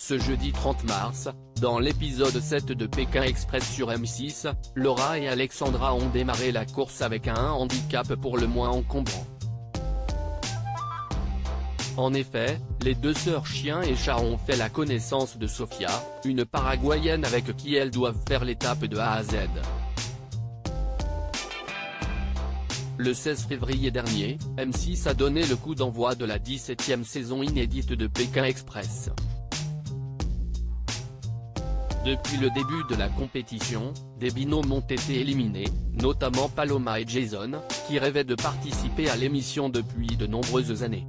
Ce jeudi 30 mars, dans l'épisode 7 de Pékin Express sur M6, Laura et Alexandra ont démarré la course avec un handicap pour le moins encombrant. En effet, les deux sœurs chien et chat ont fait la connaissance de Sofia, une Paraguayenne avec qui elles doivent faire l'étape de A à Z. Le 16 février dernier, M6 a donné le coup d'envoi de la 17e saison inédite de Pékin Express. Depuis le début de la compétition, des binômes ont été éliminés, notamment Paloma et Jason, qui rêvaient de participer à l'émission depuis de nombreuses années.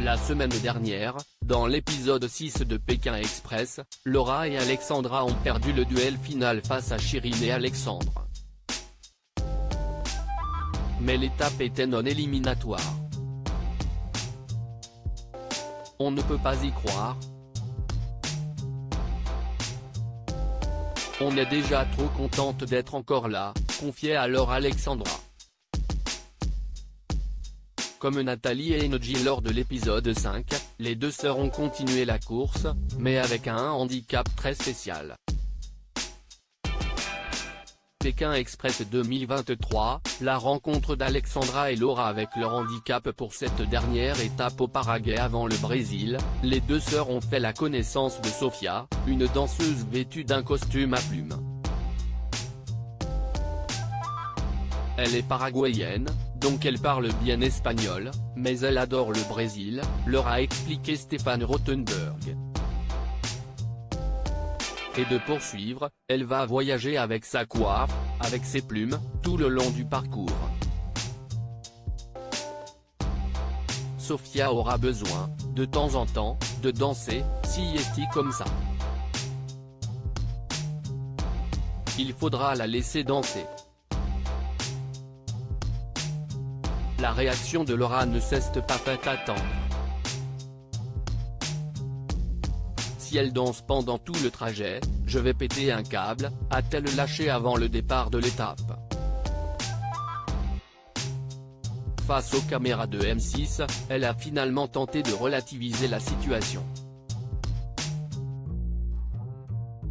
La semaine dernière, dans l'épisode 6 de Pékin Express, Laura et Alexandra ont perdu le duel final face à Chirine et Alexandre. Mais l'étape était non éliminatoire. On ne peut pas y croire. On est déjà trop contente d'être encore là, confiait alors Alexandra. Comme Nathalie et Enoji lors de l'épisode 5, les deux sœurs ont continué la course, mais avec un handicap très spécial. Pékin Express 2023, la rencontre d'Alexandra et Laura avec leur handicap pour cette dernière étape au Paraguay avant le Brésil, les deux sœurs ont fait la connaissance de Sofia, une danseuse vêtue d'un costume à plumes. Elle est paraguayenne, donc elle parle bien espagnol, mais elle adore le Brésil, leur a expliqué Stéphane Rothenberg. Et de poursuivre, elle va voyager avec sa coiffe, avec ses plumes, tout le long du parcours. Sofia aura besoin, de temps en temps, de danser, siesti comme ça. Il faudra la laisser danser. La réaction de Laura ne s'est pas fait attendre. Si elle danse pendant tout le trajet, je vais péter un câble, a-t-elle lâché avant le départ de l'étape. Face aux caméras de M6, elle a finalement tenté de relativiser la situation.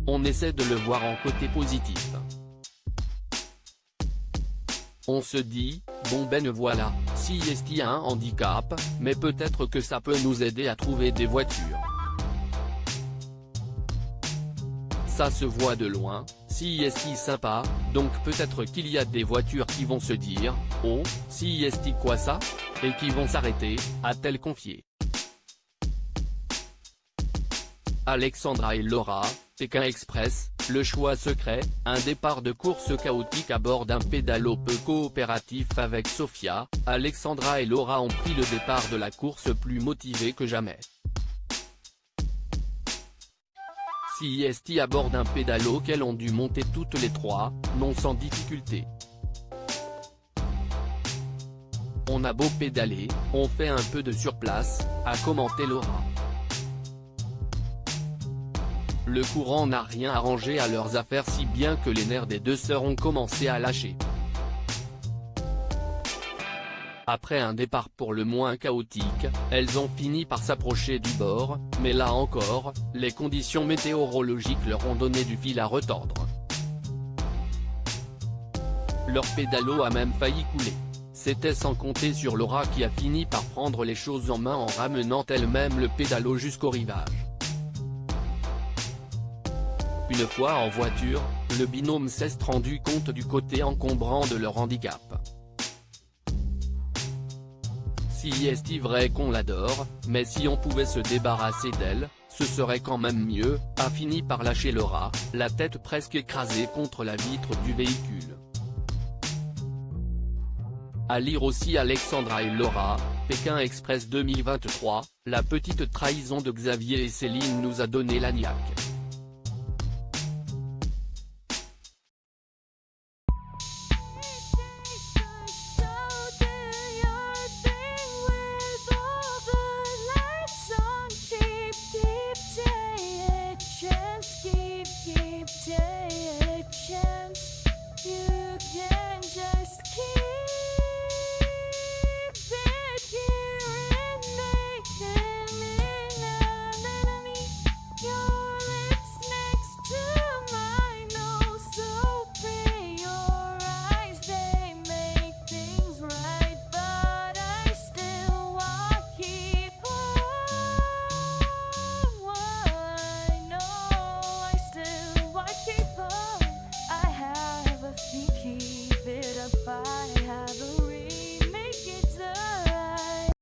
On essaie de le voir en côté positif. On se dit, bon ben voilà, siesti a un handicap, mais peut-être que ça peut nous aider à trouver des voitures. Ça se voit de loin, siesti sympa, donc peut-être qu'il y a des voitures qui vont se dire, oh, siesti quoi ça? Et qui vont s'arrêter, a-t-elle confié. Alexandra et Laura, Pékin Express, le choix secret, un départ de course chaotique à bord d'un pédalo peu coopératif avec Sofia, Alexandra et Laura ont pris le départ de la course plus motivés que jamais. Siesti à bord d'un pédalo qu'elles ont dû monter toutes les trois, non sans difficulté. On a beau pédaler, on fait un peu de surplace, a commenté Laura. Le courant n'a rien arrangé à leurs affaires si bien que les nerfs des deux sœurs ont commencé à lâcher. Après un départ pour le moins chaotique, elles ont fini par s'approcher du bord, mais là encore, les conditions météorologiques leur ont donné du fil à retordre. Leur pédalo a même failli couler. C'était sans compter sur Laura qui a fini par prendre les choses en main en ramenant elle-même le pédalo jusqu'au rivage. Une fois en voiture, le binôme s'est rendu compte du côté encombrant de leur handicap. Siesti vrai qu'on l'adore, mais si on pouvait se débarrasser d'elle, ce serait quand même mieux, a fini par lâcher Laura, la tête presque écrasée contre la vitre du véhicule. À lire aussi Alexandra et Laura, Pékin Express 2023, la petite trahison de Xavier et Céline nous a donné la niaque. Keep day a chance, you